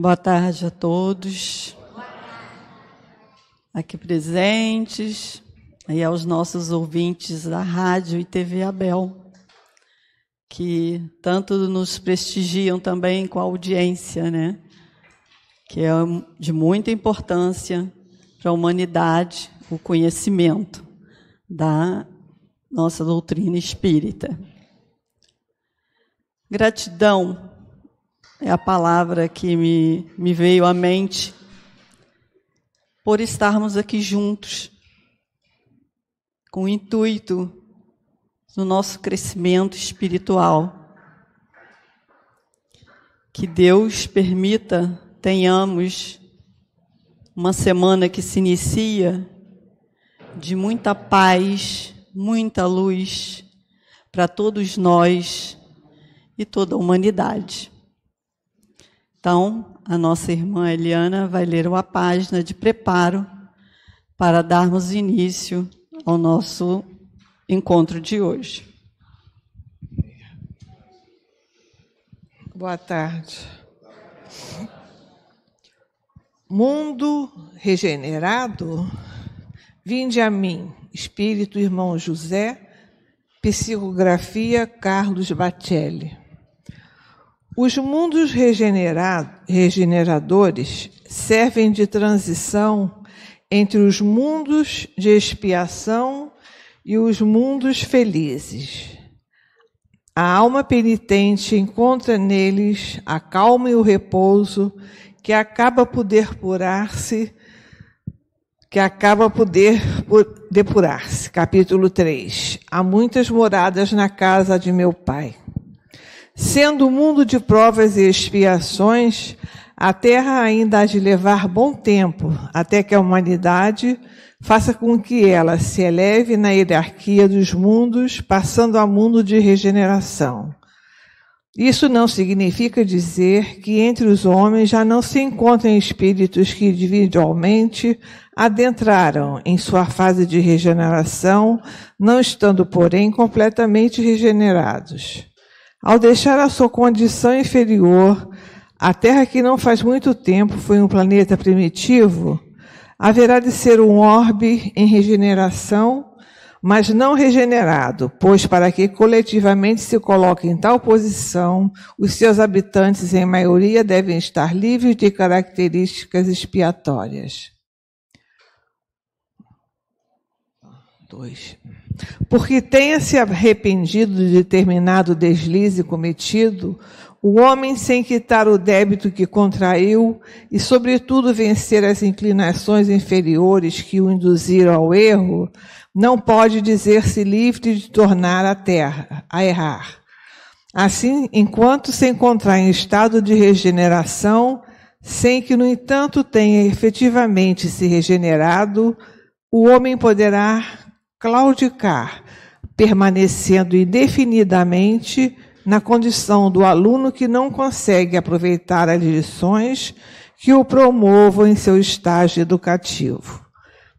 Boa tarde a todos aqui presentes e aos nossos ouvintes da Rádio e TV Abel, que tanto nos prestigiam também com a audiência, né? Que é de muita importância para a humanidade o conhecimento da nossa doutrina espírita. Gratidão é a palavra que me veio à mente por estarmos aqui juntos, com o intuito do nosso crescimento espiritual. Que Deus permita tenhamos uma semana que se inicia de muita paz, muita luz para todos nós e toda a humanidade. Então, a nossa irmã Eliana vai ler uma página de preparo para darmos início ao nosso encontro de hoje. Boa tarde. Mundo regenerado, vinde a mim, Espírito Irmão José, psicografia Carlos Bacelli. Os mundos regeneradores servem de transição entre os mundos de expiação e os mundos felizes. A alma penitente encontra neles a calma e o repouso que acaba por depurar-se. Capítulo 3. Há muitas moradas na casa de meu Pai. Sendo o mundo de provas e expiações, a Terra ainda há de levar bom tempo, até que a humanidade faça com que ela se eleve na hierarquia dos mundos, passando a mundo de regeneração. Isso não significa dizer que entre os homens já não se encontram espíritos que individualmente adentraram em sua fase de regeneração, não estando, porém, completamente regenerados. Ao deixar a sua condição inferior, a Terra, que não faz muito tempo foi um planeta primitivo, haverá de ser um orbe em regeneração, mas não regenerado, pois para que coletivamente se coloque em tal posição, os seus habitantes, em maioria, devem estar livres de características expiatórias. 2. Porque tenha se arrependido de determinado deslize cometido, o homem, sem quitar o débito que contraiu e, sobretudo, vencer as inclinações inferiores que o induziram ao erro, não pode dizer-se livre de tornar a terra a errar. Assim, enquanto se encontrar em estado de regeneração, sem que, no entanto, tenha efetivamente se regenerado, o homem poderá claudicar, permanecendo indefinidamente na condição do aluno que não consegue aproveitar as lições que o promovam em seu estágio educativo.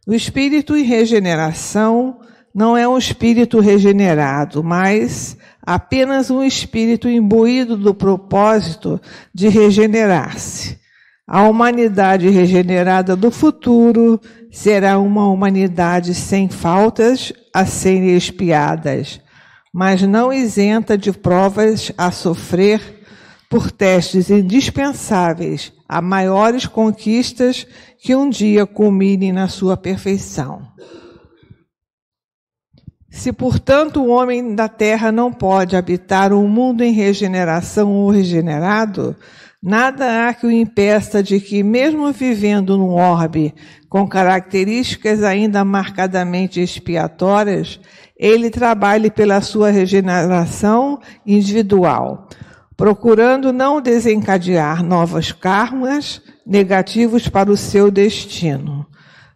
O espírito em regeneração não é um espírito regenerado, mas apenas um espírito imbuído do propósito de regenerar-se. A humanidade regenerada do futuro será uma humanidade sem faltas a serem expiadas, mas não isenta de provas a sofrer por testes indispensáveis a maiores conquistas que um dia culminem na sua perfeição. Se, portanto, o homem da terra não pode habitar um mundo em regeneração ou regenerado, nada há que o impeça de que, mesmo vivendo num orbe com características ainda marcadamente expiatórias, ele trabalhe pela sua regeneração individual, procurando não desencadear novos karmas negativos para o seu destino.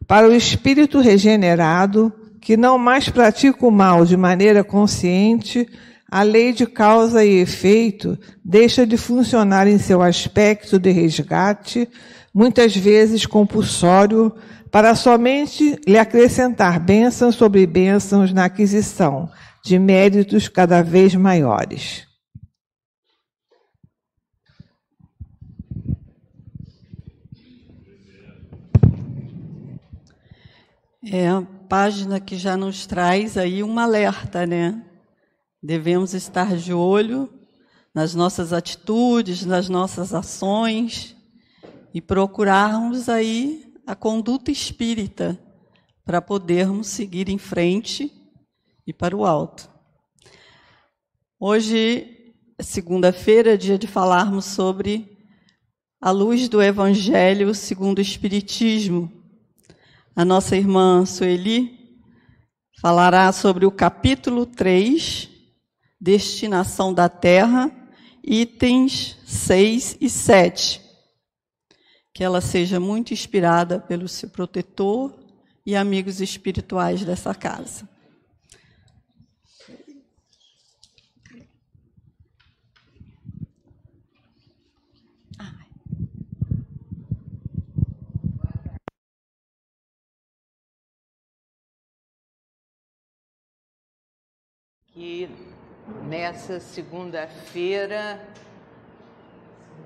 Para o espírito regenerado, que não mais pratica o mal de maneira consciente, a lei de causa e efeito deixa de funcionar em seu aspecto de resgate, muitas vezes compulsório, para somente lhe acrescentar bênçãos sobre bênçãos na aquisição de méritos cada vez maiores. É a página que já nos traz aí um alerta, né? Devemos estar de olho nas nossas atitudes, nas nossas ações e procurarmos aí a conduta espírita para podermos seguir em frente e para o alto. Hoje, segunda-feira, é dia de falarmos sobre a luz do Evangelho segundo o Espiritismo. A nossa irmã Sueli falará sobre o capítulo 3, Destinação da Terra, itens 6 e 7. Que ela seja muito inspirada pelo seu protetor e amigos espirituais dessa casa. Que nessa segunda-feira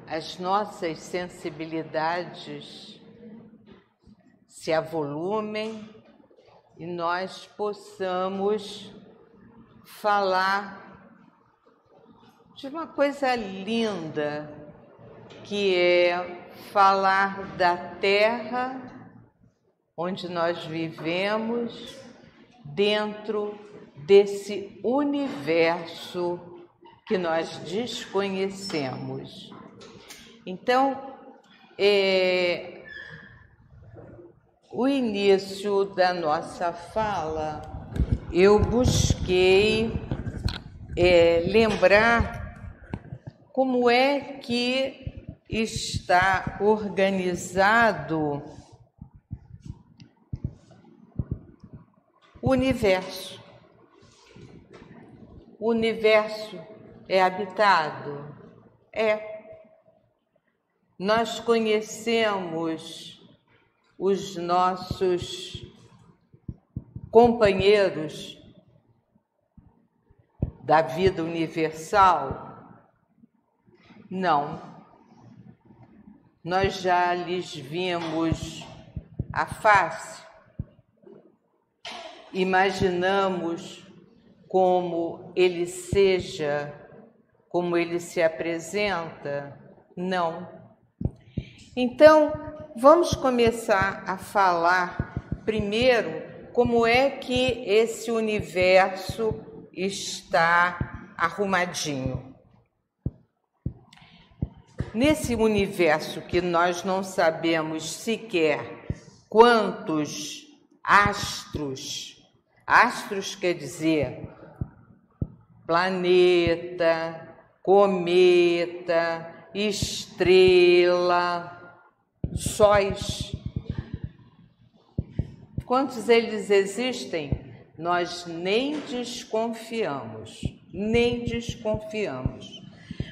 as nossas sensibilidades se avolumem e nós possamos falar de uma coisa linda, que é falar da terra onde nós vivemos, dentro desse universo que nós desconhecemos. Então, o início da nossa fala, eu busquei lembrar como é que está organizado o universo. O universo é habitado? É. Nós conhecemos os nossos companheiros da vida universal? Não. Nós já lhes vimos a face? Imaginamos como ele seja, como ele se apresenta? Não. Então, vamos começar a falar primeiro como é que esse universo está arrumadinho. Nesse universo que nós não sabemos sequer quantos astros quer dizer planeta, cometa, estrela, sóis. Quantos eles existem? Nós nem desconfiamos.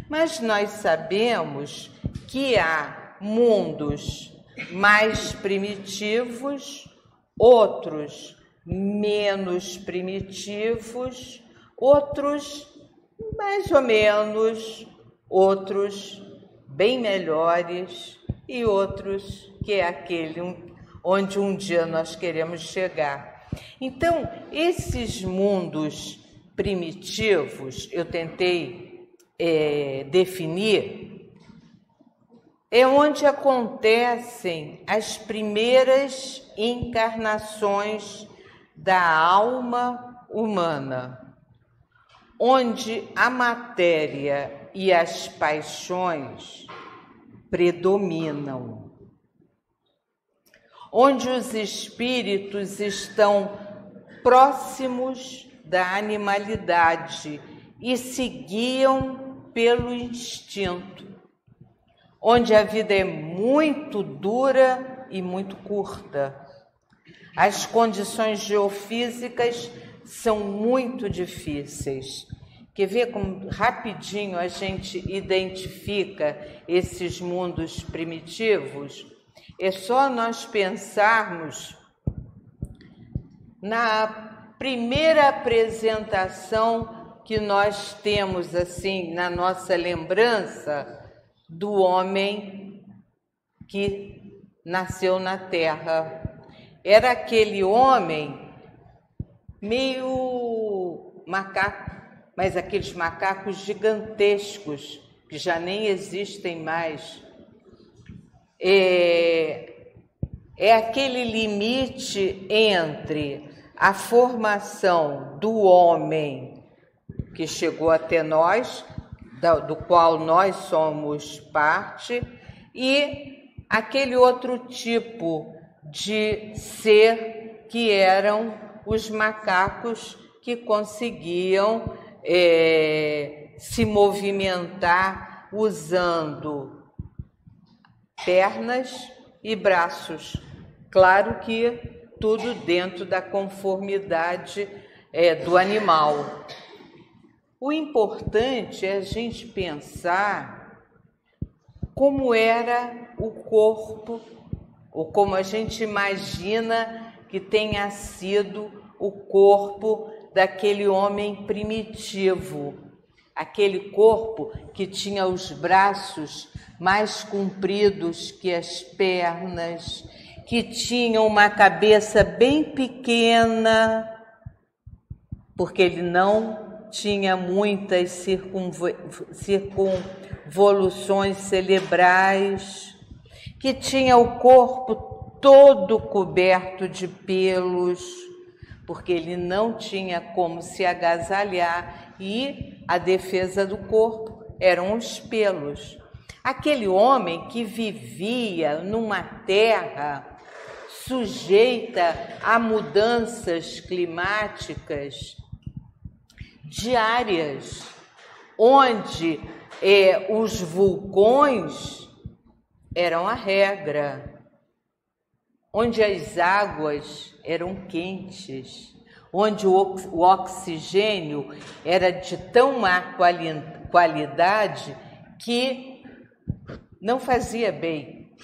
Mas nós sabemos que há mundos mais primitivos, outros menos primitivos, outros mais ou menos, outros bem melhores e outros que é aquele onde um dia nós queremos chegar. Então, esses mundos primitivos, eu tentei definir, é onde acontecem as primeiras encarnações da alma humana, onde a matéria e as paixões predominam, onde os espíritos estão próximos da animalidade e se guiam pelo instinto, onde a vida é muito dura e muito curta. As condições geofísicas são muito difíceis. Quer ver como rapidinho a gente identifica esses mundos primitivos? É só nós pensarmos na primeira apresentação que nós temos assim na nossa lembrança do homem que nasceu na Terra. era aquele homem meio macaco, mas aqueles macacos gigantescos, que já nem existem mais. É aquele limite entre a formação do homem que chegou até nós, do qual nós somos parte, e aquele outro tipo de ser que eram os macacos que conseguiam se movimentar usando pernas e braços. Claro que tudo dentro da conformidade do animal. O importante é a gente pensar como era o corpo, ou como a gente imagina que tenha sido o corpo daquele homem primitivo, aquele corpo que tinha os braços mais compridos que as pernas, que tinha uma cabeça bem pequena, porque ele não tinha muitas circunvoluções cerebrais, que tinha o corpo todo coberto de pelos, porque ele não tinha como se agasalhar, e a defesa do corpo eram os pelos. Aquele homem que vivia numa terra sujeita a mudanças climáticas diárias, onde os vulcões eram a regra, onde as águas eram quentes, onde o oxigênio era de tão má qualidade que não fazia bem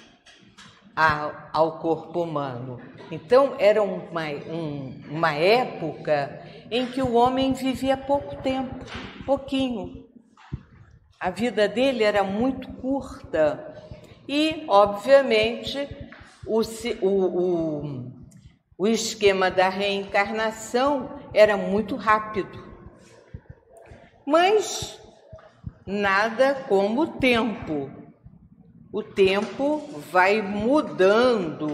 ao corpo humano. Então, era uma época em que o homem vivia pouco tempo, pouquinho. A vida dele era muito curta e, obviamente, o esquema da reencarnação era muito rápido. Mas nada como o tempo. O tempo vai mudando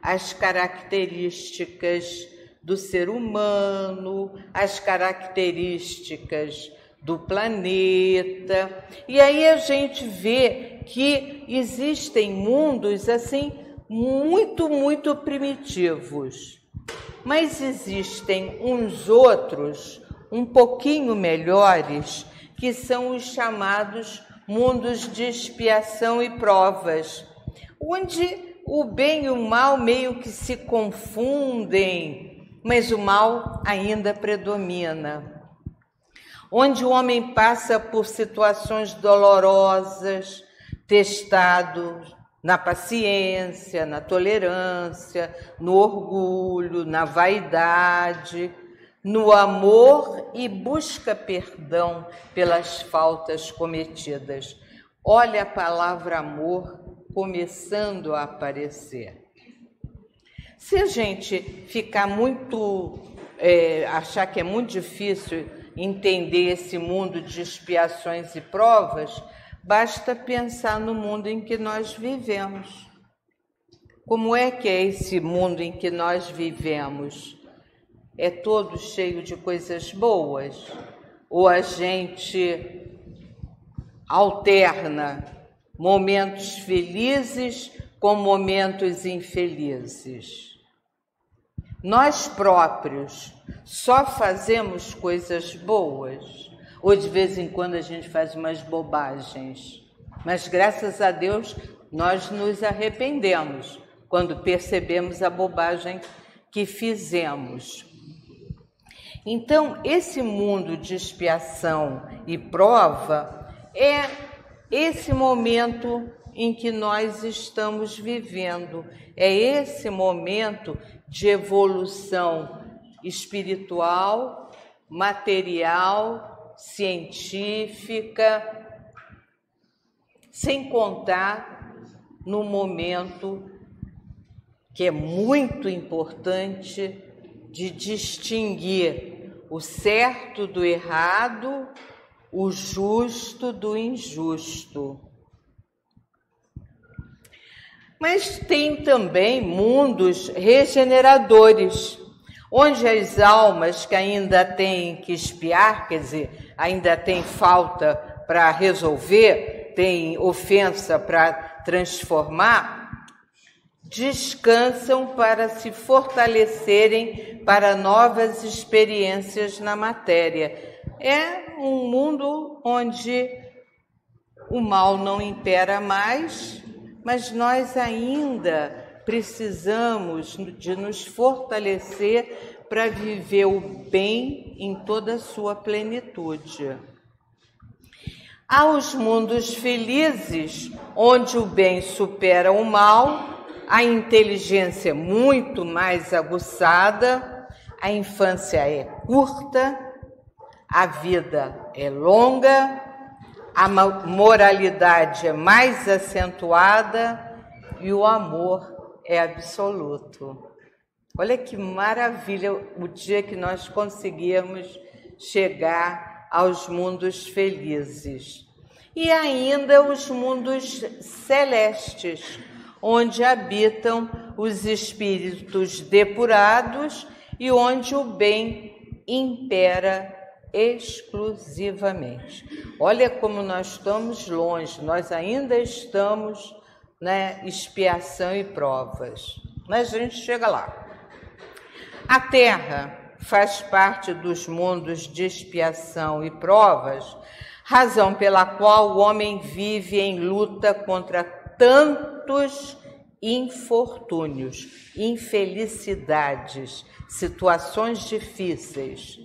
as características do ser humano, as características do planeta. E aí a gente vê que existem mundos assim muito primitivos. Mas existem uns outros um pouquinho melhores, que são os chamados mundos de expiação e provas, onde o bem e o mal meio que se confundem, mas o mal ainda predomina. Onde o homem passa por situações dolorosas, testado na paciência, na tolerância, no orgulho, na vaidade, no amor e busca perdão pelas faltas cometidas. Olha a palavra amor começando a aparecer. Se a gente ficar achar que é muito difícil entender esse mundo de expiações e provas, basta pensar no mundo em que nós vivemos. Como é que é esse mundo em que nós vivemos? É todo cheio de coisas boas? Ou a gente alterna momentos felizes com momentos infelizes? Nós próprios só fazemos coisas boas? Ou de vez em quando a gente faz umas bobagens? Mas graças a Deus nós nos arrependemos quando percebemos a bobagem que fizemos. Então, esse mundo de expiação e prova é esse momento em que nós estamos vivendo, é esse momento de evolução espiritual, material, científica, sem contar no momento que é muito importante de distinguir o certo do errado, o justo do injusto. Mas tem também mundos regeneradores, onde as almas que ainda têm que expiar, quer dizer, ainda tem falta para resolver, tem ofensa para transformar, descansam para se fortalecerem para novas experiências na matéria. É um mundo onde o mal não impera mais, mas nós ainda precisamos de nos fortalecer para viver o bem em toda a sua plenitude. Há os mundos felizes, onde o bem supera o mal, a inteligência é muito mais aguçada, a infância é curta, a vida é longa, a moralidade é mais acentuada e o amor é absoluto. Olha que maravilha o dia que nós conseguirmos chegar aos mundos felizes. E ainda os mundos celestes, onde habitam os espíritos depurados e onde o bem impera exclusivamente. Olha como nós estamos longe, nós ainda estamos na expiação e provas, mas a gente chega lá. A Terra faz parte dos mundos de expiação e provas, razão pela qual o homem vive em luta contra tantos infortúnios, infelicidades, situações difíceis.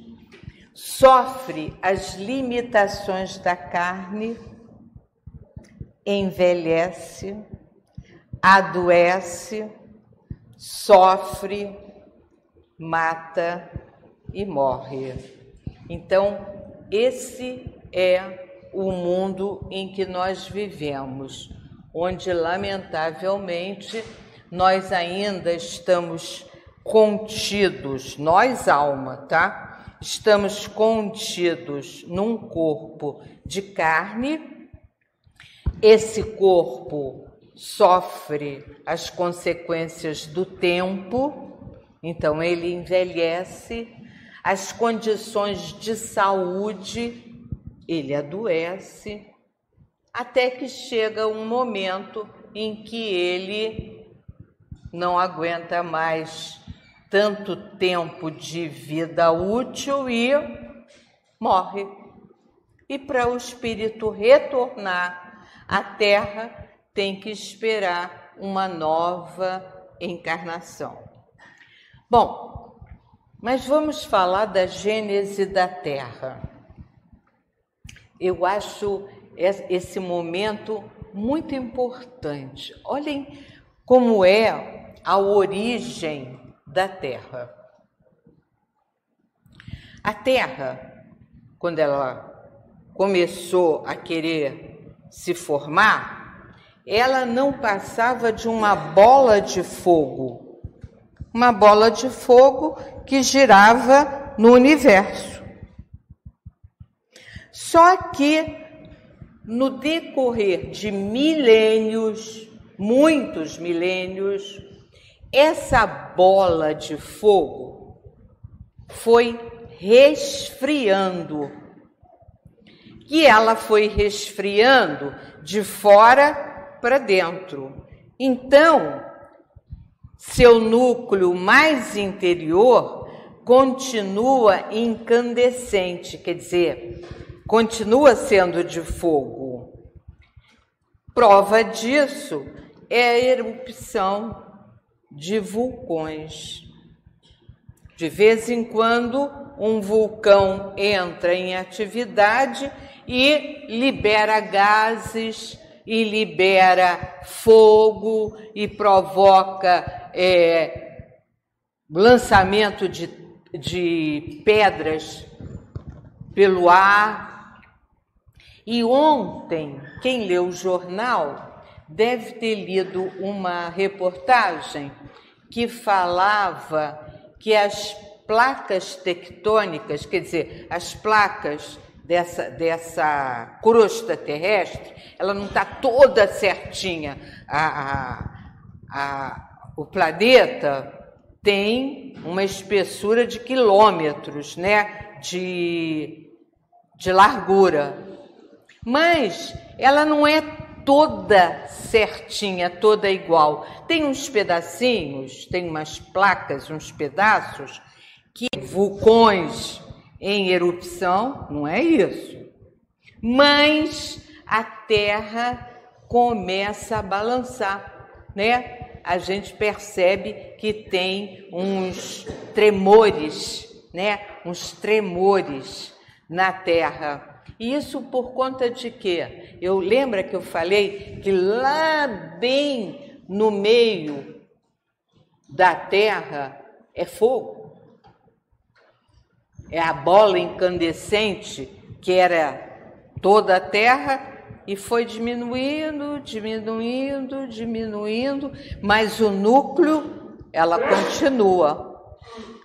Sofre as limitações da carne, envelhece, adoece, sofre, mata e morre. Então, esse é o mundo em que nós vivemos, onde, lamentavelmente, nós ainda estamos contidos, nós, alma, tá? Estamos contidos num corpo de carne. Esse corpo sofre as consequências do tempo, então ele envelhece, as condições de saúde, ele adoece, até que chega um momento em que ele não aguenta mais tanto tempo de vida útil e morre. E para o espírito retornar à Terra, tem que esperar uma nova encarnação. Bom, mas vamos falar da gênese da Terra. Eu acho esse momento muito importante. Olhem como é a origem da Terra. A Terra, quando ela começou a querer se formar, ela não passava de uma bola de fogo. Uma bola de fogo que girava no universo. Só que, no decorrer de milênios, muitos milênios, essa bola de fogo foi resfriando. E ela foi resfriando de fora para dentro. Então, seu núcleo mais interior continua incandescente, quer dizer, continua sendo de fogo. Prova disso é a erupção de vulcões. De vez em quando, um vulcão entra em atividade e libera gases, e libera fogo, e provoca lançamento de pedras pelo ar. E ontem, quem leu o jornal deve ter lido uma reportagem que falava que as placas tectônicas, quer dizer, as placas dessa crosta terrestre, ela não está toda certinha. O planeta tem uma espessura de quilômetros, né, de largura, mas ela não é toda certinha, toda igual. Tem uns pedacinhos, tem umas placas, uns pedaços, que vulcões em erupção, não é isso. Mas a Terra começa a balançar, né? A gente percebe que tem uns tremores, né? Uns tremores na Terra. Isso por conta de quê? Lembra que eu falei que lá bem no meio da Terra é fogo? É a bola incandescente que era toda a Terra e foi diminuindo, mas o núcleo, ela continua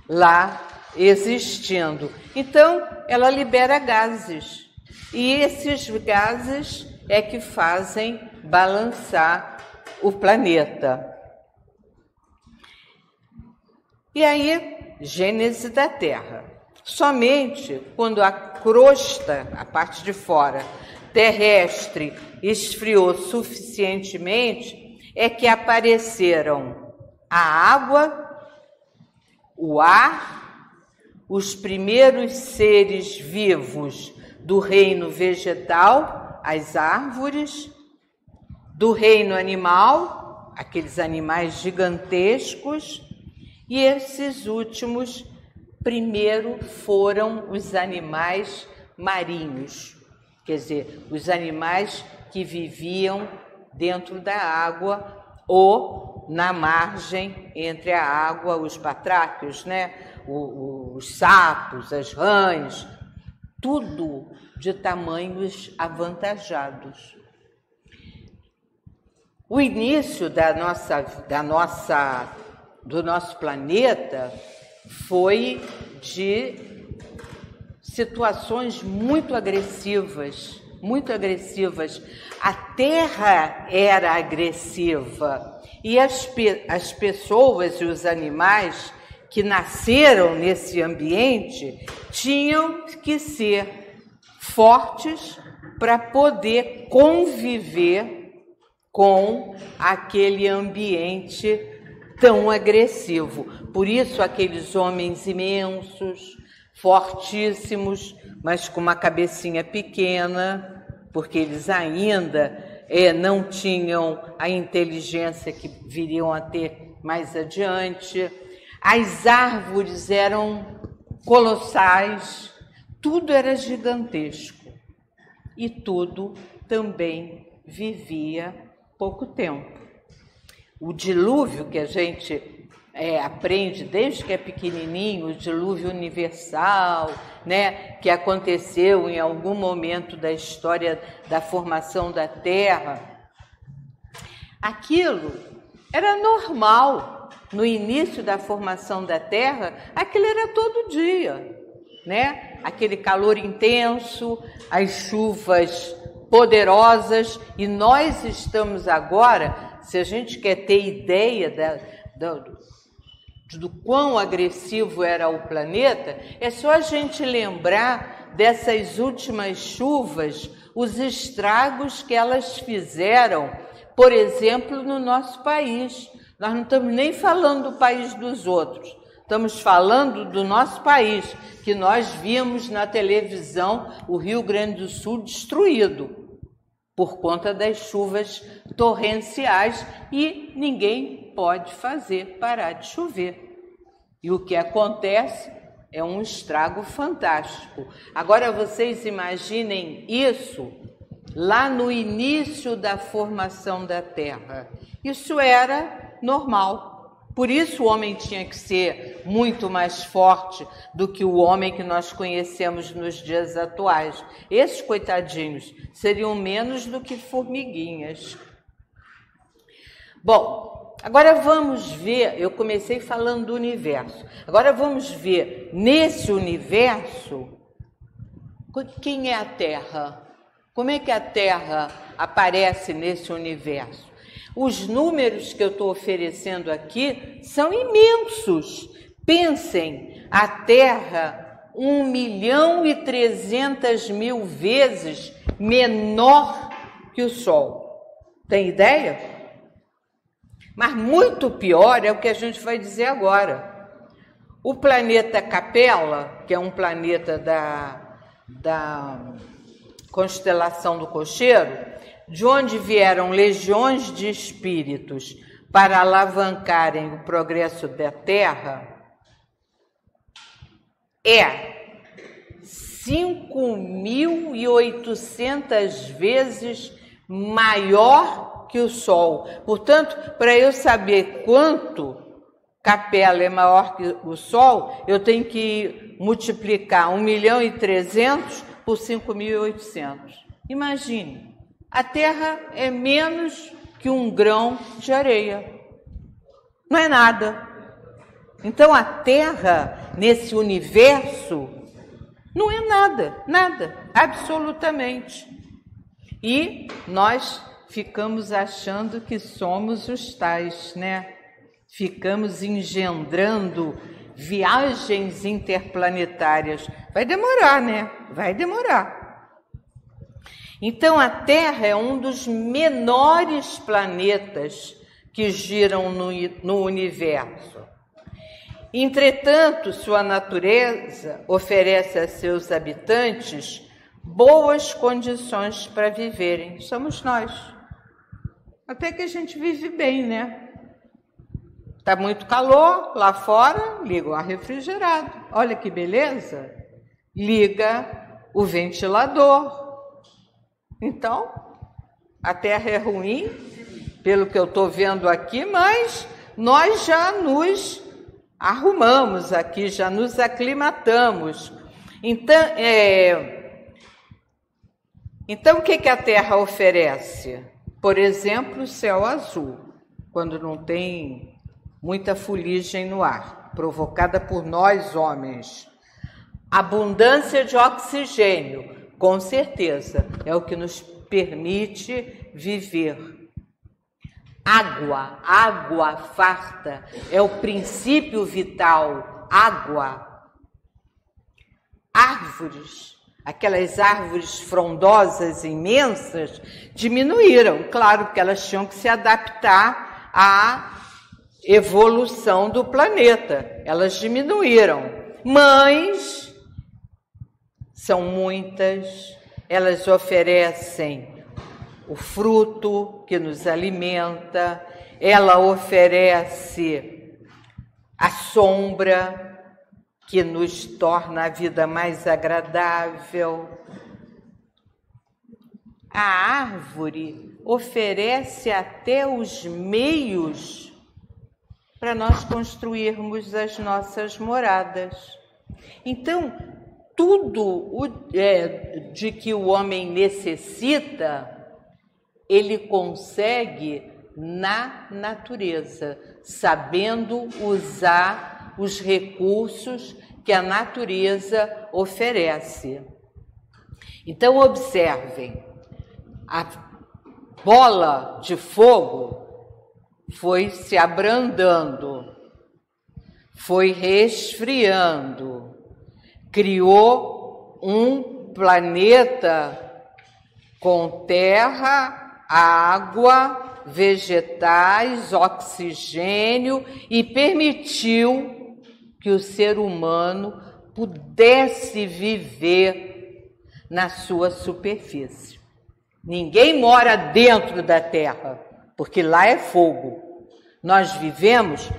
lá existindo. Então, ela libera gases. E esses gases é que fazem balançar o planeta. E aí, gênese da Terra. Somente quando a crosta, a parte de fora, terrestre, esfriou suficientemente, é que apareceram a água, o ar, os primeiros seres vivos do reino vegetal, as árvores, do reino animal, aqueles animais gigantescos, e esses últimos primeiro foram os animais marinhos, quer dizer, os animais que viviam dentro da água ou na margem entre a água, os batráquios, né? Os sapos, as rãs, tudo de tamanhos avantajados. O início do nosso planeta foi de situações muito agressivas. A Terra era agressiva e as pessoas e os animais que nasceram nesse ambiente tinham que ser fortes para poder conviver com aquele ambiente tão agressivo. Por isso, aqueles homens imensos, fortíssimos, mas com uma cabecinha pequena, porque eles ainda não tinham a inteligência que viriam a ter mais adiante. As árvores eram colossais, tudo era gigantesco e tudo também vivia pouco tempo. O dilúvio que a gente aprende desde que é pequenininho, o dilúvio universal, né, que aconteceu em algum momento da história da formação da Terra, aquilo era normal. No início da formação da Terra, aquilo era todo dia, né? Aquele calor intenso, as chuvas poderosas, e nós estamos agora, se a gente quer ter ideia do quão agressivo era o planeta, é só a gente lembrar dessas últimas chuvas, os estragos que elas fizeram, por exemplo, no nosso país. Nós não estamos nem falando do país dos outros, estamos falando do nosso país, que nós vimos na televisão o Rio Grande do Sul destruído por conta das chuvas torrenciais e ninguém pode fazer parar de chover. E o que acontece é um estrago fantástico. Agora vocês imaginem isso lá no início da formação da Terra. Isso era normal. Por isso o homem tinha que ser muito mais forte do que o homem que nós conhecemos nos dias atuais. Esses coitadinhos seriam menos do que formiguinhas. Bom, agora vamos ver, eu comecei falando do universo, agora vamos ver nesse universo quem é a Terra. Como é que a Terra aparece nesse universo? Os números que eu estou oferecendo aqui são imensos. Pensem, a Terra 1.300.000 vezes menor que o Sol. Tem ideia? Mas muito pior é o que a gente vai dizer agora. O planeta Capella, que é um planeta da constelação do Cocheiro, de onde vieram legiões de espíritos para alavancarem o progresso da Terra, é 5.800 vezes maior que o Sol. Portanto, para eu saber quanto Capella é maior que o Sol, eu tenho que multiplicar 1.300.000 por 5.800. Imagine, a Terra é menos que um grão de areia. Não é nada. Então, a Terra, nesse universo, não é nada, nada, absolutamente. E nós ficamos achando que somos os tais, né? Ficamos engendrando viagens interplanetárias. Vai demorar, né? Vai demorar. Então, a Terra é um dos menores planetas que giram no universo. Entretanto, sua natureza oferece a seus habitantes boas condições para viverem. Somos nós. Até que a gente vive bem, né? Está muito calor lá fora, liga o ar refrigerado. Olha que beleza! Liga o ventilador. Então, a Terra é ruim, pelo que eu estou vendo aqui, mas nós já nos arrumamos aqui, já nos aclimatamos. Então o que a Terra oferece? Por exemplo, o céu azul, quando não tem muita fuligem no ar, provocada por nós, homens. Abundância de oxigênio, com certeza, é o que nos permite viver. Água farta, é o princípio vital, água. Árvores, aquelas árvores frondosas, imensas, diminuíram, claro, porque elas tinham que se adaptar à evolução do planeta, elas diminuíram, mas são muitas, elas oferecem o fruto que nos alimenta, ela oferece a sombra que nos torna a vida mais agradável. A árvore oferece até os meios para nós construirmos as nossas moradas. Então, tudo de que o homem necessita, ele consegue na natureza, sabendo usar os recursos que a natureza oferece. Então, observem, a bola de fogo foi se abrandando, foi resfriando, criou um planeta com terra, água, vegetais, oxigênio e permitiu que o ser humano pudesse viver na sua superfície. Ninguém mora dentro da Terra, porque lá é fogo. Nós vivemos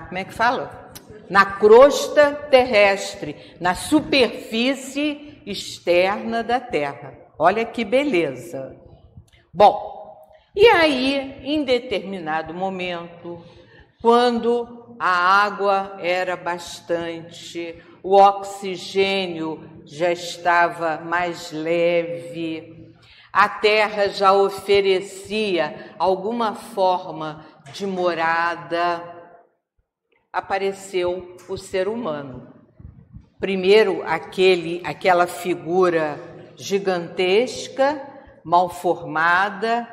como é que fala? Na crosta terrestre, na superfície externa da Terra. Olha que beleza. Bom, e aí, em determinado momento, quando a água era bastante, o oxigênio já estava mais leve, a terra já oferecia alguma forma de morada. Apareceu o ser humano. Primeiro, aquela figura gigantesca, mal formada,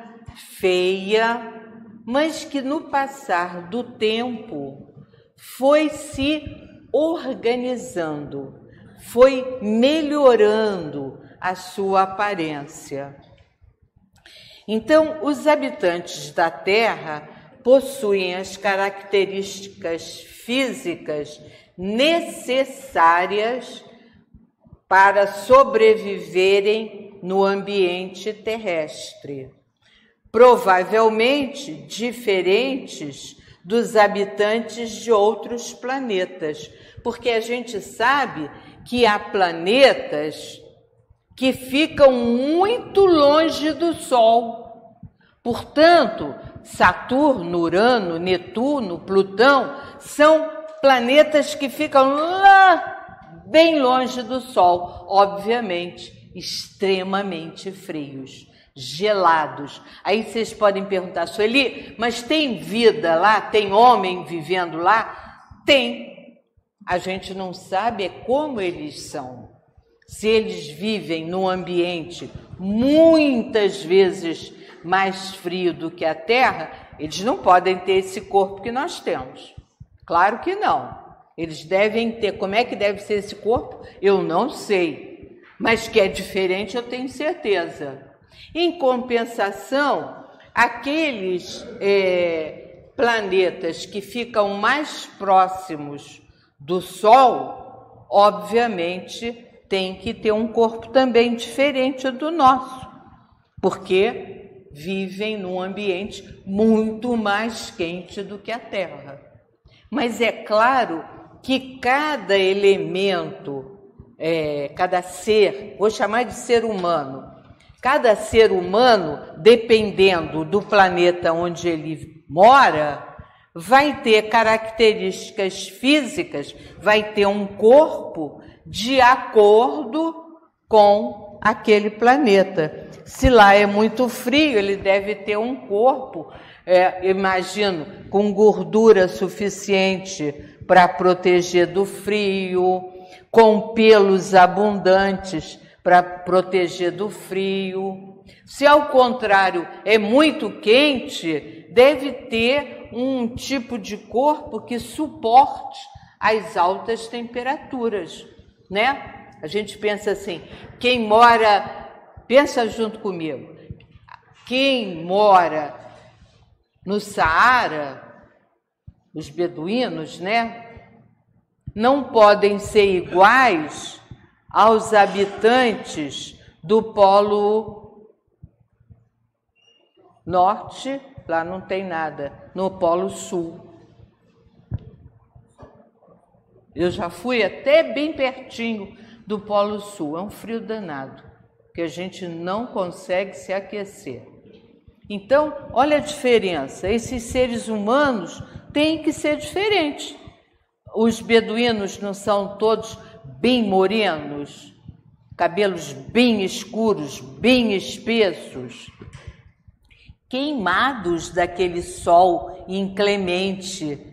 feia, mas que no passar do tempo foi se organizando, foi melhorando a sua aparência. Então, os habitantes da Terra possuem as características físicas necessárias para sobreviverem no ambiente terrestre, provavelmente diferentes dos habitantes de outros planetas, porque a gente sabe que há planetas que ficam muito longe do Sol. Portanto, Saturno, Urano, Netuno, Plutão são planetas que ficam lá bem longe do Sol, obviamente extremamente frios, gelados. Aí vocês podem perguntar, Sueli, mas tem vida lá? Tem homem vivendo lá? Tem. A gente não sabe é como eles são. Se eles vivem num ambiente muitas vezes mais frio do que a Terra, eles não podem ter esse corpo que nós temos. Claro que não. Eles devem ter. Como é que deve ser esse corpo? Eu não sei. Mas que é diferente, eu tenho certeza. Em compensação, aqueles planetas que ficam mais próximos do Sol, obviamente, tem que ter um corpo também diferente do nosso, porque vivem num ambiente muito mais quente do que a Terra. Mas é claro que cada elemento, cada ser, vou chamar de ser humano, cada ser humano, dependendo do planeta onde ele mora, vai ter características físicas, vai ter um corpo de acordo com aquele planeta. Se lá é muito frio, ele deve ter um corpo, imagino, com gordura suficiente para proteger do frio, com pelos abundantes para proteger do frio. Se ao contrário é muito quente, deve ter um tipo de corpo que suporte as altas temperaturas, né? A gente pensa assim, pensa junto comigo, quem mora no Saara, os beduínos, né? Não podem ser iguais aos habitantes do Polo Norte, lá não tem nada, no Polo Sul. Eu já fui até bem pertinho do Polo Sul, é um frio danado, que a gente não consegue se aquecer. Então, olha a diferença, esses seres humanos têm que ser diferentes. Os beduínos não são todos bem morenos, cabelos bem escuros, bem espessos, queimados daquele sol inclemente,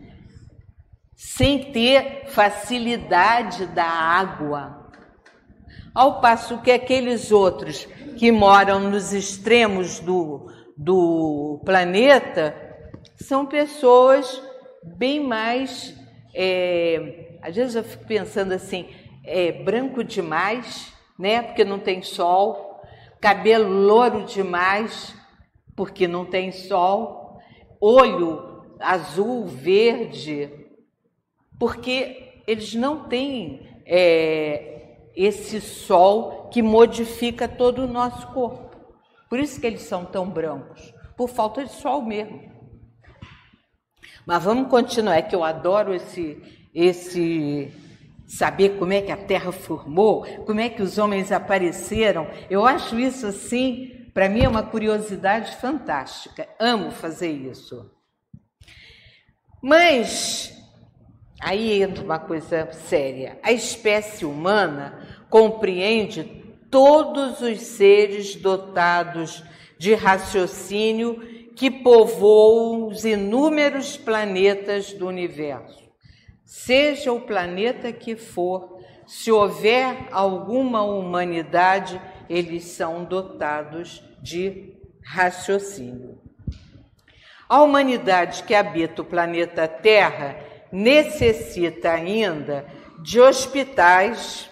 sem ter facilidade da água. Ao passo que aqueles outros que moram nos extremos do planeta são pessoas bem mais, às vezes eu fico pensando assim, branco demais, né? Porque não tem sol, cabelo louro demais, porque não tem sol, olho azul, verde, porque eles não têm esse sol que modifica todo o nosso corpo. Por isso que eles são tão brancos, por falta de sol mesmo. Mas vamos continuar, que eu adoro esse saber como é que a Terra formou, como é que os homens apareceram. Eu acho isso assim, para mim é uma curiosidade fantástica. Amo fazer isso. Mas aí entra uma coisa séria. A espécie humana compreende todos os seres dotados de raciocínio que povoam os inúmeros planetas do universo. Seja o planeta que for, se houver alguma humanidade, eles são dotados de raciocínio. A humanidade que habita o planeta Terra necessita ainda de hospitais,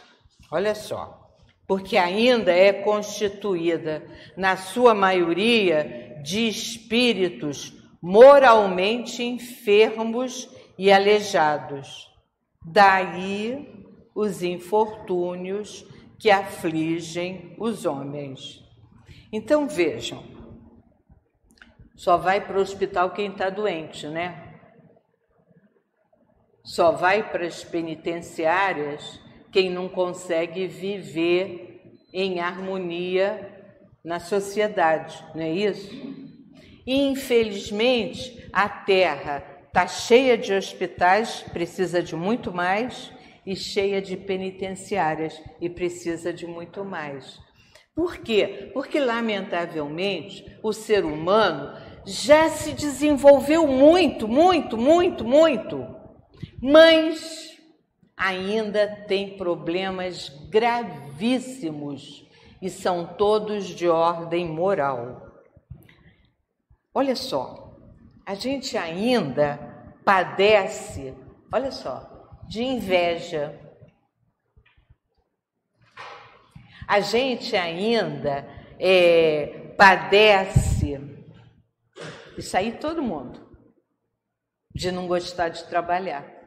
olha só, porque ainda é constituída, na sua maioria, de espíritos moralmente enfermos e aleijados. Daí os infortúnios que afligem os homens. Então vejam, só vai para o hospital quem está doente, né? Só vai para as penitenciárias quem não consegue viver em harmonia na sociedade, não é isso? E, infelizmente, a Terra está cheia de hospitais, precisa de muito mais, e cheia de penitenciárias, e precisa de muito mais. Por quê? Porque, lamentavelmente, o ser humano já se desenvolveu muito, mas ainda tem problemas gravíssimos e são todos de ordem moral. Olha só, a gente ainda padece, olha só, de inveja. A gente ainda padece, isso aí todo mundo, de não gostar de trabalhar.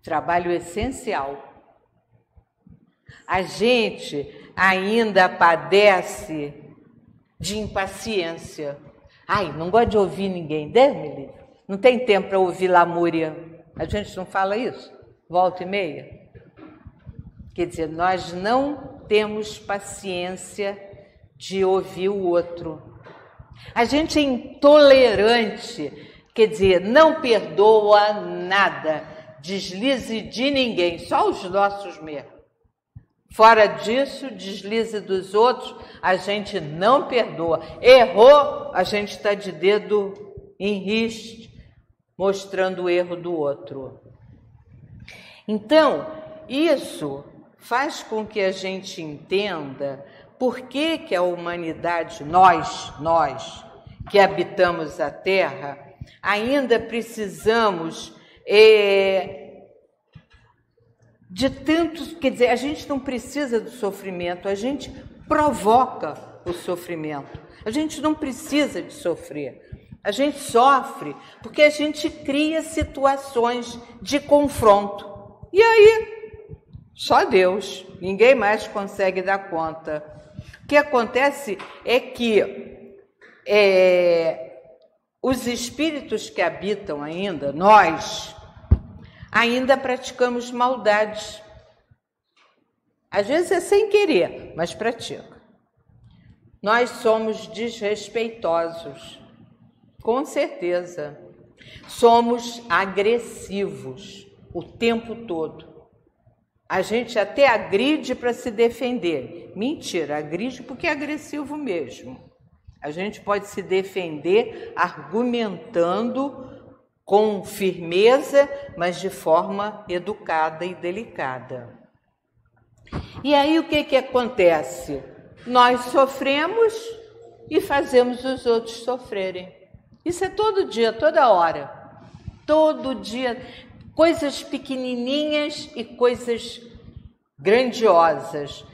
Trabalho essencial. A gente ainda padece de impaciência. Ai, não gosto de ouvir ninguém, Deus me livre. Não tem tempo para ouvir lamúria. A gente não fala isso? Volta e meia? Quer dizer, nós não temos paciência de ouvir o outro. A gente é intolerante, quer dizer, não perdoa nada, deslize de ninguém, só os nossos mesmo. Fora disso, deslize dos outros, a gente não perdoa. Errou, a gente está de dedo em riste, mostrando o erro do outro. Então, isso faz com que a gente entenda por que a humanidade, nós que habitamos a Terra, ainda precisamos de tantos, quer dizer, a gente não precisa do sofrimento, a gente provoca o sofrimento. A gente não precisa de sofrer. A gente sofre porque a gente cria situações de confronto. E aí, só Deus, ninguém mais consegue dar conta. O que acontece é que os espíritos que habitam ainda, nós, ainda praticamos maldades. Às vezes é sem querer, mas pratica. Nós somos desrespeitosos, com certeza. Somos agressivos o tempo todo. A gente até agride para se defender. Mentira, agride porque é agressivo mesmo. A gente pode se defender argumentando com firmeza, mas de forma educada e delicada. E aí o que acontece? Nós sofremos e fazemos os outros sofrerem. Isso é todo dia, toda hora. Todo dia, coisas pequenininhas e coisas grandiosas.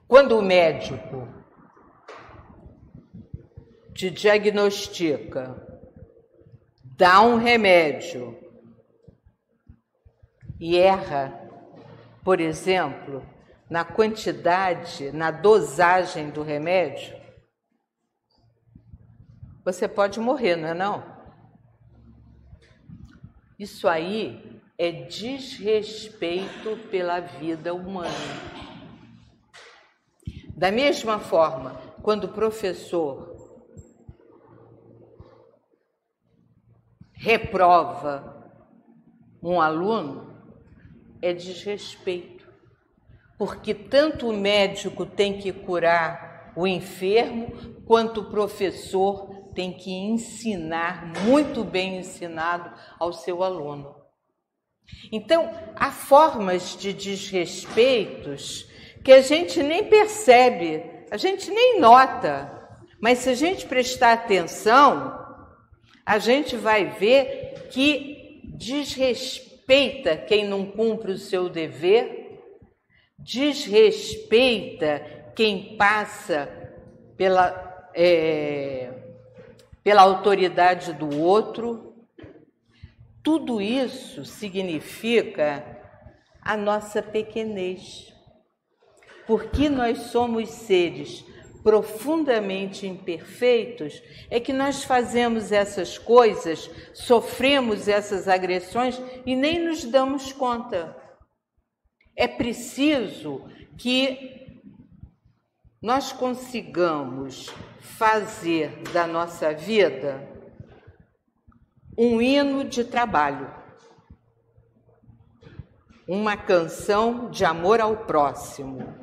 Quando o médico te diagnostica, dá um remédio e erra, por exemplo, na quantidade, na dosagem do remédio, você pode morrer, não é não? Isso aí é desrespeito pela vida humana. Da mesma forma, quando o professor reprova um aluno, é desrespeito, porque tanto o médico tem que curar o enfermo, quanto o professor tem que ensinar, muito bem ensinado, ao seu aluno. Então, há formas de desrespeitos que a gente nem percebe, a gente nem nota, mas se a gente prestar atenção, a gente vai ver que desrespeita quem não cumpre o seu dever, desrespeita quem passa pela autoridade do outro. Tudo isso significa a nossa pequenez, porque nós somos seres profundamente imperfeitos, é que nós fazemos essas coisas, sofremos essas agressões e nem nos damos conta. É preciso que nós consigamos fazer da nossa vida um hino de trabalho, uma canção de amor ao próximo.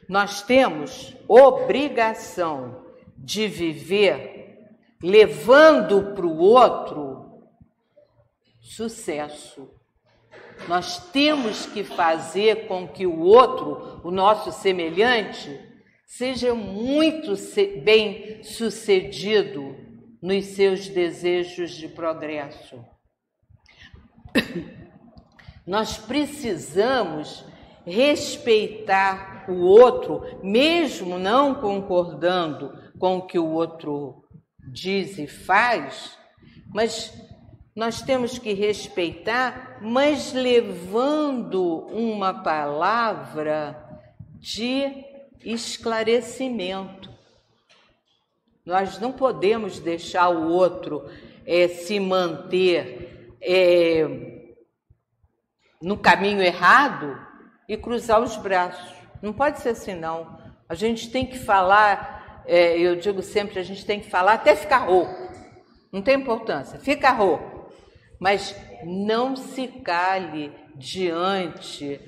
Nós temos obrigação de viver levando para o outro sucesso. Nós temos que fazer com que o outro, o nosso semelhante, seja muito bem sucedido nos seus desejos de progresso. Nós precisamos respeitar o outro, mesmo não concordando com o que o outro diz e faz, mas nós temos que respeitar, mas levando uma palavra de esclarecimento. Nós não podemos deixar o outro se manter no caminho errado e cruzar os braços. Não pode ser assim, não. A gente tem que falar, eu digo sempre, a gente tem que falar até ficar rouco. Não tem importância, fica rouco. Mas não se cale diante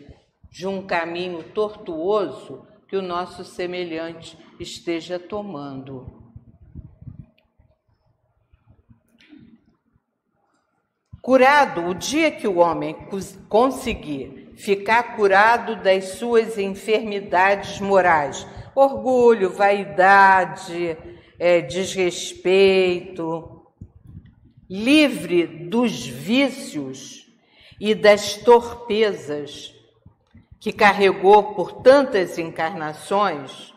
de um caminho tortuoso que o nosso semelhante esteja tomando. Curado, o dia que o homem conseguir ficar curado das suas enfermidades morais, orgulho, vaidade, desrespeito, livre dos vícios e das torpezas que carregou por tantas encarnações,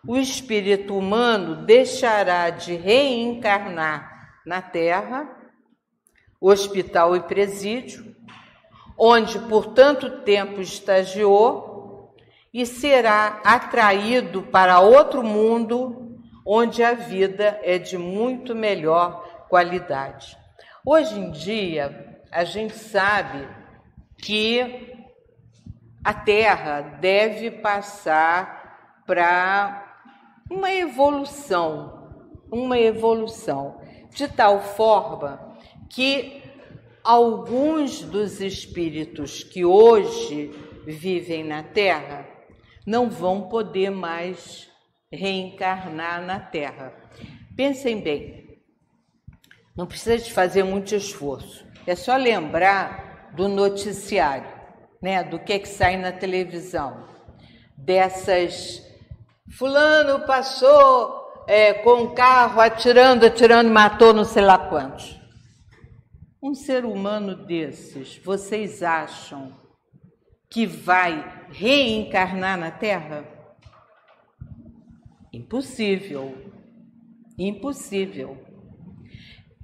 o espírito humano deixará de reencarnar na Terra, hospital e presídio, onde por tanto tempo estagiou, e será atraído para outro mundo, onde a vida é de muito melhor qualidade. Hoje em dia, a gente sabe que a Terra deve passar para uma evolução, de tal forma que alguns dos espíritos que hoje vivem na Terra não vão poder mais reencarnar na Terra. Pensem bem, não precisa de fazer muito esforço, é só lembrar do noticiário, né, do que sai na televisão, dessas... Fulano passou com um carro atirando, matou não sei lá quantos. Um ser humano desses, vocês acham que vai reencarnar na Terra? Impossível. Impossível.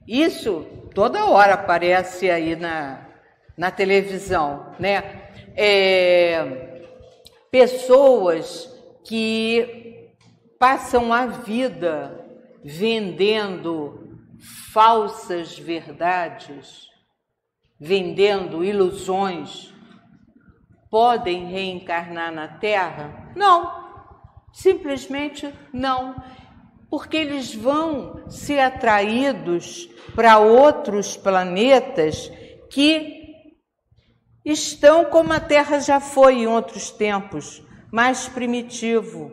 Isso toda hora aparece aí na televisão, né? Pessoas que passam a vida vendendo falsas verdades, vendendo ilusões, podem reencarnar na Terra? Não, simplesmente não, porque eles vão ser atraídos para outros planetas que estão como a Terra já foi em outros tempos, mais primitivo.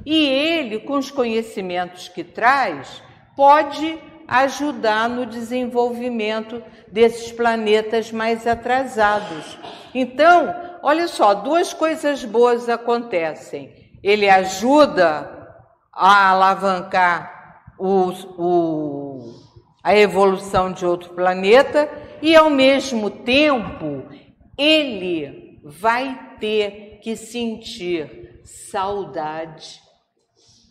E ele, com os conhecimentos que traz, pode ajudar no desenvolvimento desses planetas mais atrasados. Então, olha só, duas coisas boas acontecem. Ele ajuda a alavancar a evolução de outro planeta e, ao mesmo tempo, ele vai ter que sentir saudade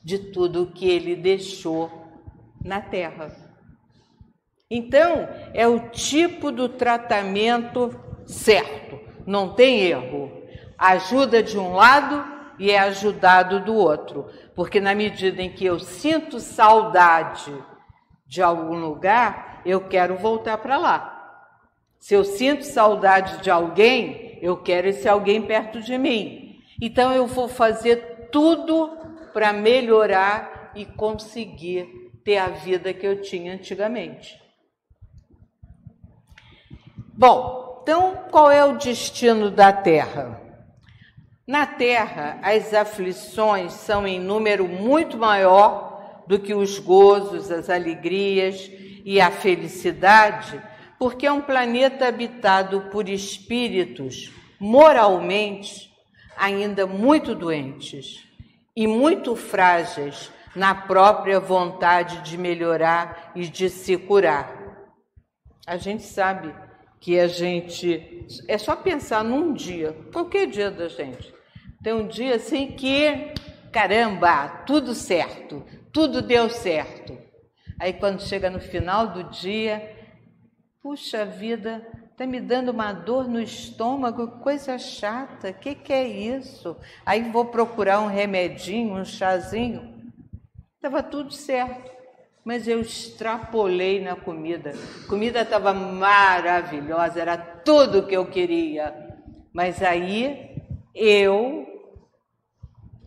de tudo que ele deixou na Terra. Então, é o tipo do tratamento certo, não tem erro. Ajuda de um lado e é ajudado do outro, porque na medida em que eu sinto saudade de algum lugar, eu quero voltar para lá. Se eu sinto saudade de alguém, eu quero esse alguém perto de mim. Então eu vou fazer tudo para melhorar e conseguir ter a vida que eu tinha antigamente. Bom, então qual é o destino da Terra? Na Terra, as aflições são em número muito maior do que os gozos, as alegrias e a felicidade, porque é um planeta habitado por espíritos moralmente ainda muito doentes e muito frágeis na própria vontade de melhorar e de se curar. A gente sabe que é só pensar num dia, qualquer dia da gente. Tem um dia assim que, caramba, tudo certo, tudo deu certo. Aí quando chega no final do dia, puxa vida, está me dando uma dor no estômago, coisa chata, o que é isso? Aí vou procurar um remedinho, um chazinho. Estava tudo certo, mas eu extrapolei na comida. A comida estava maravilhosa, era tudo o que eu queria. Mas aí eu,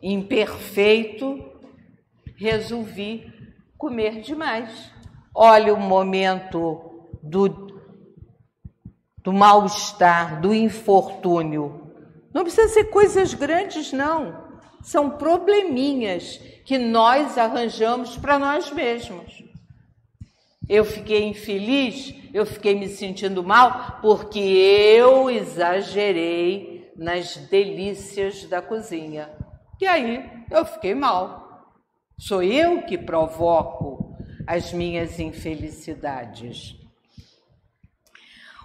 imperfeito, resolvi comer demais. Olha o momento do mal-estar, do infortúnio. Não precisa ser coisas grandes, não. São probleminhas que nós arranjamos para nós mesmos. Eu fiquei infeliz, eu fiquei me sentindo mal, porque eu exagerei nas delícias da cozinha. E aí eu fiquei mal. Sou eu que provoco as minhas infelicidades.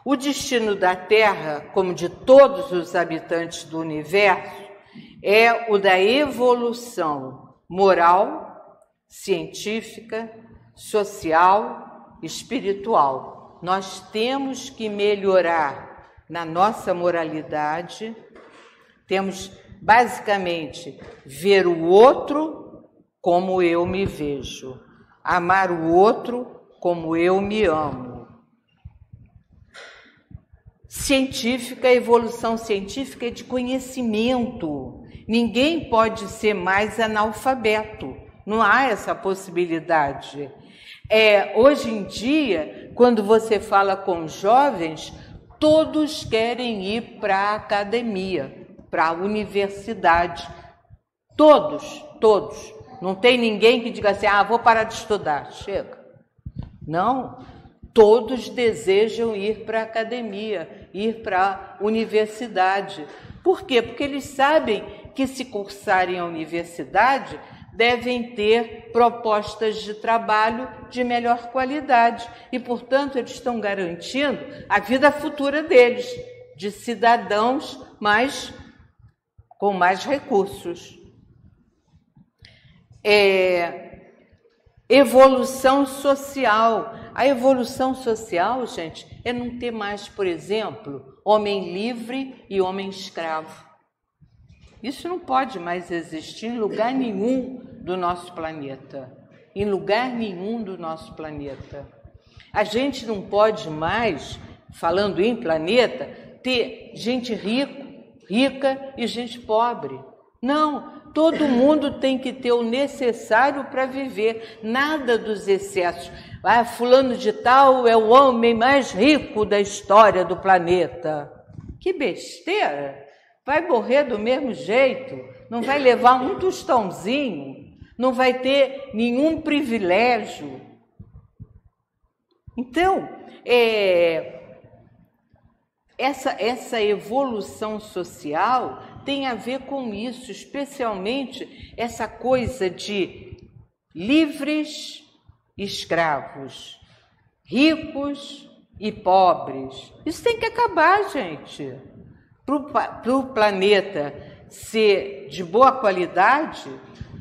O destino da Terra, como de todos os habitantes do universo, é o da evolução moral, científica, social, espiritual. Nós temos que melhorar na nossa moralidade, temos basicamente ver o outro como eu me vejo, amar o outro como eu me amo. Científica, evolução científica é de conhecimento. Ninguém pode ser mais analfabeto. Não há essa possibilidade. Hoje em dia, quando você fala com jovens, todos querem ir para a academia, para a universidade. Todos. Não tem ninguém que diga assim, vou parar de estudar. Chega. Não. Todos desejam ir para a academia, ir para a universidade. Por quê? Porque eles sabem que, se cursarem a universidade, devem ter propostas de trabalho de melhor qualidade. E, portanto, eles estão garantindo a vida futura deles, de cidadãos com mais recursos. Evolução social. A evolução social, gente, é não ter mais, por exemplo, homem livre e homem escravo. Isso não pode mais existir em lugar nenhum do nosso planeta. Em lugar nenhum do nosso planeta. A gente não pode mais, falando em planeta, ter gente rica e gente pobre. Não. Todo mundo tem que ter o necessário para viver, nada dos excessos. Fulano de tal é o homem mais rico da história do planeta. Que besteira! Vai morrer do mesmo jeito, não vai levar um tostãozinho, não vai ter nenhum privilégio. Então, essa evolução social tem a ver com isso, especialmente essa coisa de livres e escravos, ricos e pobres. Isso tem que acabar, gente. Para o planeta ser de boa qualidade,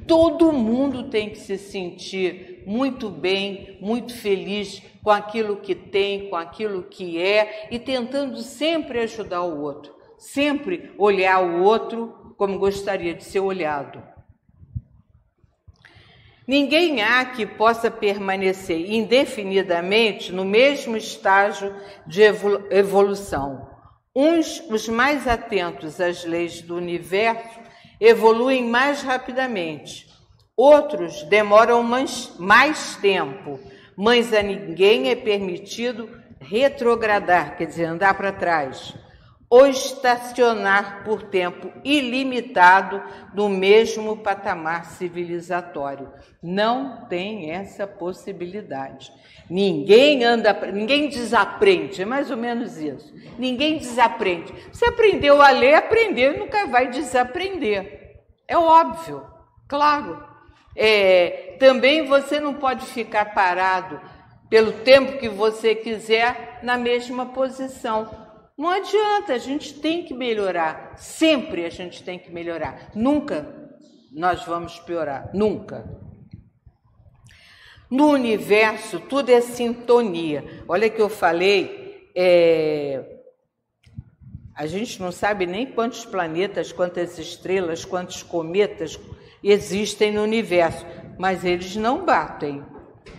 todo mundo tem que se sentir muito bem, muito feliz com aquilo que tem, com aquilo que é, e tentando sempre ajudar o outro, sempre olhar o outro como gostaria de ser olhado. Ninguém há que possa permanecer indefinidamente no mesmo estágio de evolução. Uns, os mais atentos às leis do universo, evoluem mais rapidamente. Outros demoram mais tempo, mas a ninguém é permitido retrogradar, quer dizer, andar para trás, ou estacionar por tempo ilimitado no mesmo patamar civilizatório. Não tem essa possibilidade. Ninguém desaprende, é mais ou menos isso. Ninguém desaprende. Você aprendeu a ler, aprendeu e nunca vai desaprender. É óbvio, claro. Também você não pode ficar parado pelo tempo que você quiser na mesma posição. Não adianta, a gente tem que melhorar. Sempre a gente tem que melhorar. Nunca nós vamos piorar, nunca. No universo, tudo é sintonia. Olha que eu falei, a gente não sabe nem quantos planetas, quantas estrelas, quantos cometas existem no universo, mas eles não batem.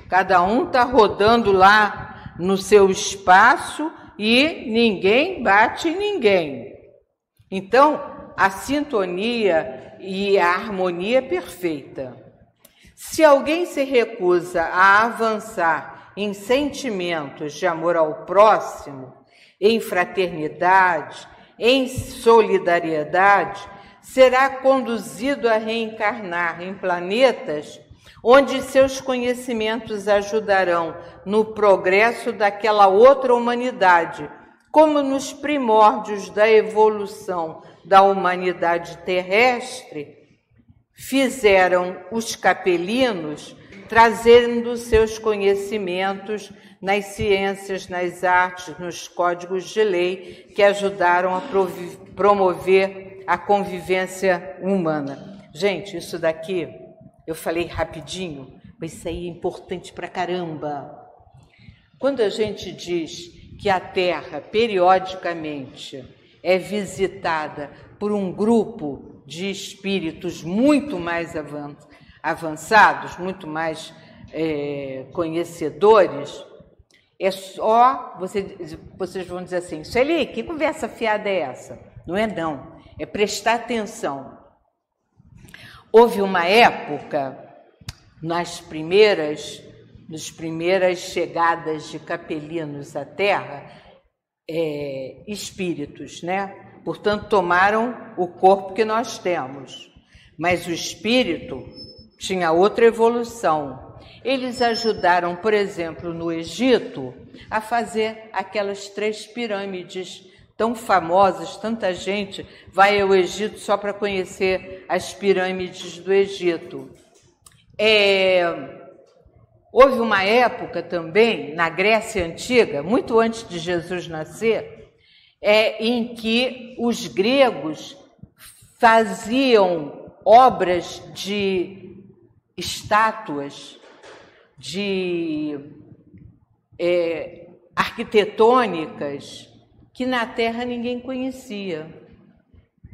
Cada um está rodando lá no seu espaço e ninguém bate em ninguém. Então, a sintonia e a harmonia é perfeita. Se alguém se recusa a avançar em sentimentos de amor ao próximo, em fraternidade, em solidariedade, será conduzido a reencarnar em planetas onde seus conhecimentos ajudarão no progresso daquela outra humanidade, como nos primórdios da evolução da humanidade terrestre, fizeram os capelinos, trazendo seus conhecimentos nas ciências, nas artes, nos códigos de lei que ajudaram a promover a convivência humana. Gente, isso daqui eu falei rapidinho, mas isso aí é importante pra caramba. Quando a gente diz que a Terra, periodicamente, é visitada por um grupo de espíritos muito mais avançados, muito mais conhecedores, é só, vocês vão dizer assim, Sueli, que conversa fiada é essa? Não é não, é prestar atenção. Houve uma época, nas primeiras chegadas de capelinos à Terra, espíritos, né? Portanto, tomaram o corpo que nós temos. Mas o espírito tinha outra evolução. Eles ajudaram, por exemplo, no Egito, a fazer aquelas 3 pirâmides tão famosas, tanta gente vai ao Egito só para conhecer as pirâmides do Egito. Houve uma época também, na Grécia Antiga, muito antes de Jesus nascer, em que os gregos faziam obras de estátuas, de arquitetônicas, que na Terra ninguém conhecia.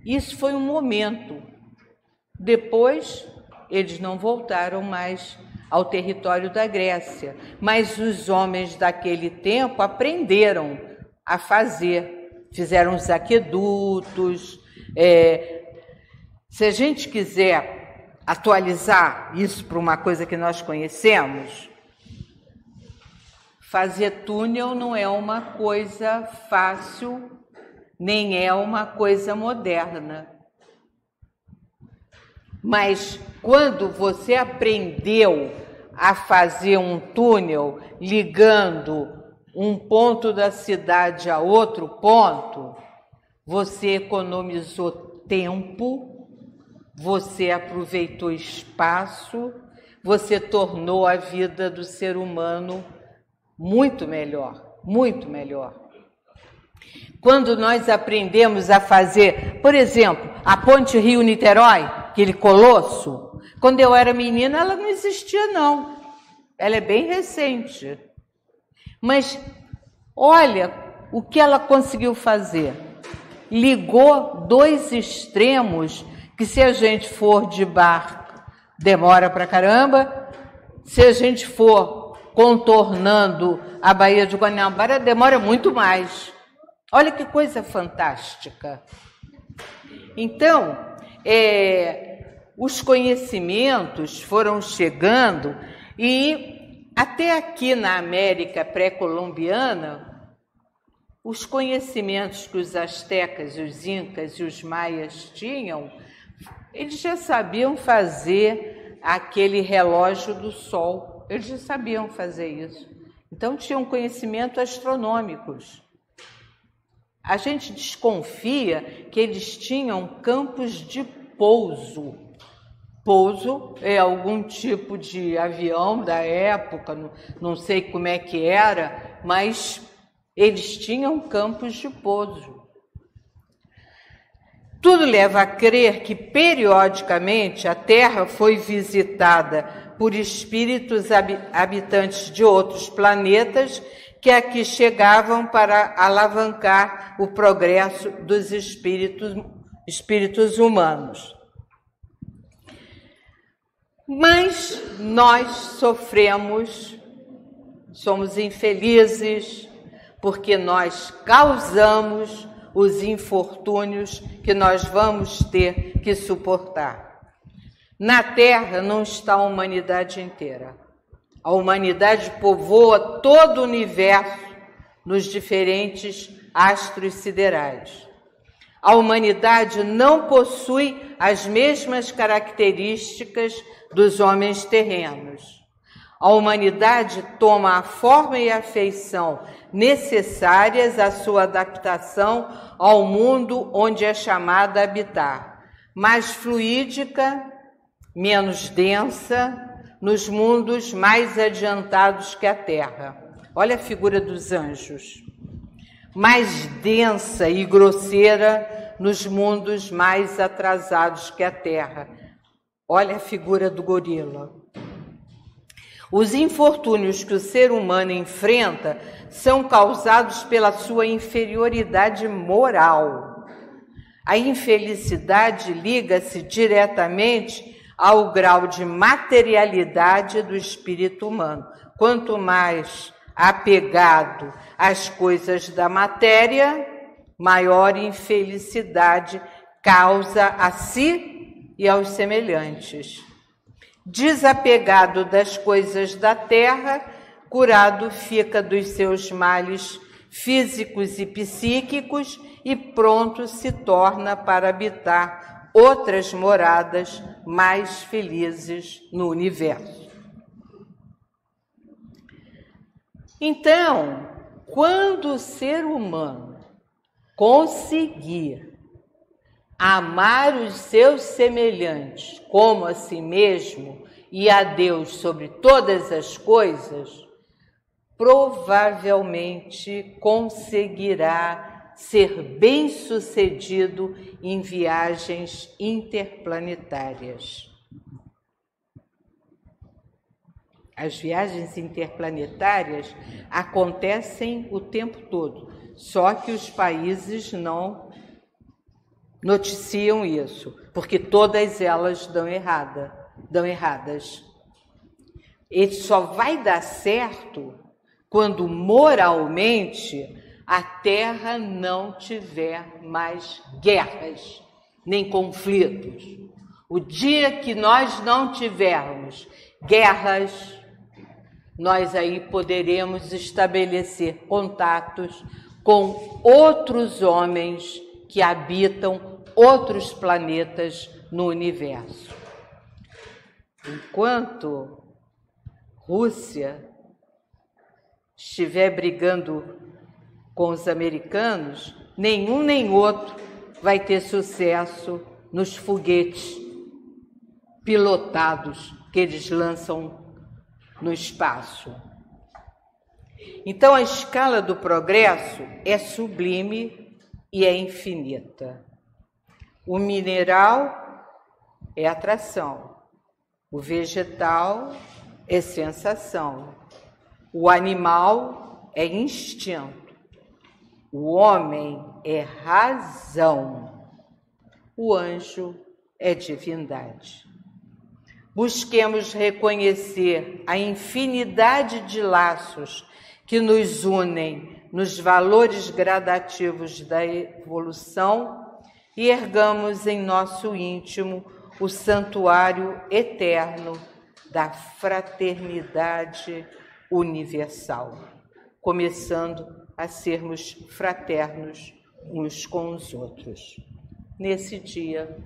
Isso foi um momento. Depois, eles não voltaram mais ao território da Grécia, mas os homens daquele tempo aprenderam a fazer, fizeram os aquedutos. Se a gente quiser atualizar isso para uma coisa que nós conhecemos, fazer túnel não é uma coisa fácil nem é uma coisa moderna. Mas quando você aprendeu a fazer um túnel ligando um ponto da cidade a outro ponto, você economizou tempo, você aproveitou espaço, você tornou a vida do ser humano muito melhor, muito melhor. Quando nós aprendemos a fazer, por exemplo, a ponte Rio-Niterói, aquele colosso, quando eu era menina ela não existia não, ela é bem recente. Mas olha o que ela conseguiu fazer. Ligou dois extremos que se a gente for de barco demora pra caramba, se a gente for contornando a Baía de Guanabara demora muito mais. Olha que coisa fantástica. Então, os conhecimentos foram chegando e até aqui na América pré-colombiana, os conhecimentos que os astecas, os incas e os maias tinham, eles já sabiam fazer aquele relógio do sol, eles já sabiam fazer isso. Então tinham conhecimentos astronômicos. A gente desconfia que eles tinham campos de pouso. Pouso é algum tipo de avião da época, não sei como é que era, mas eles tinham campos de pouso. Tudo leva a crer que, periodicamente, a Terra foi visitada por espíritos habitantes de outros planetas que aqui chegavam para alavancar o progresso dos espíritos humanos. Mas nós sofremos, somos infelizes, porque nós causamos os infortúnios que nós vamos ter que suportar. Na Terra não está a humanidade inteira. A humanidade povoa todo o universo nos diferentes astros siderais. A humanidade não possui as mesmas características dos homens terrenos. A humanidade toma a forma e a feição necessárias à sua adaptação ao mundo onde é chamada a habitar, mais fluídica, menos densa, nos mundos mais adiantados que a Terra. Olha a figura dos anjos. Mais densa e grosseira nos mundos mais atrasados que a Terra. Olha a figura do gorila. Os infortúnios que o ser humano enfrenta são causados pela sua inferioridade moral. A infelicidade liga-se diretamente ao grau de materialidade do espírito humano. Quanto mais apegado às coisas da matéria, maior infelicidade causa a si e aos semelhantes. Desapegado das coisas da terra, curado fica dos seus males físicos e psíquicos e pronto se torna para habitar outras moradas mais felizes no universo. Então, quando o ser humano conseguir amar os seus semelhantes como a si mesmo e a Deus sobre todas as coisas, provavelmente conseguirá ser bem-sucedido em viagens interplanetárias. As viagens interplanetárias acontecem o tempo todo, só que os países não noticiam isso, porque todas elas dão erradas. E só vai dar certo quando moralmente a Terra não tiver mais guerras, nem conflitos. O dia que nós não tivermos guerras, nós aí poderemos estabelecer contatos com outros homens que habitam outros planetas no universo. Enquanto Rússia estiver brigando com os americanos, nenhum nem outro vai ter sucesso nos foguetes pilotados que eles lançam no espaço. Então, a escala do progresso é sublime e é infinita. O mineral é atração, o vegetal é sensação, o animal é instinto, o homem é razão, o anjo é divindade. Busquemos reconhecer a infinidade de laços que nos unem nos valores gradativos da evolução e ergamos em nosso íntimo o santuário eterno da fraternidade universal, começando a sermos fraternos uns com os outros. Nesse dia,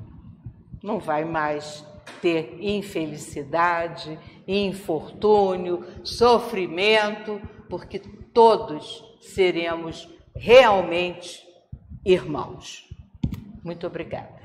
não vai mais ter infelicidade, infortúnio, sofrimento, porque todos seremos realmente irmãos. Muito obrigada.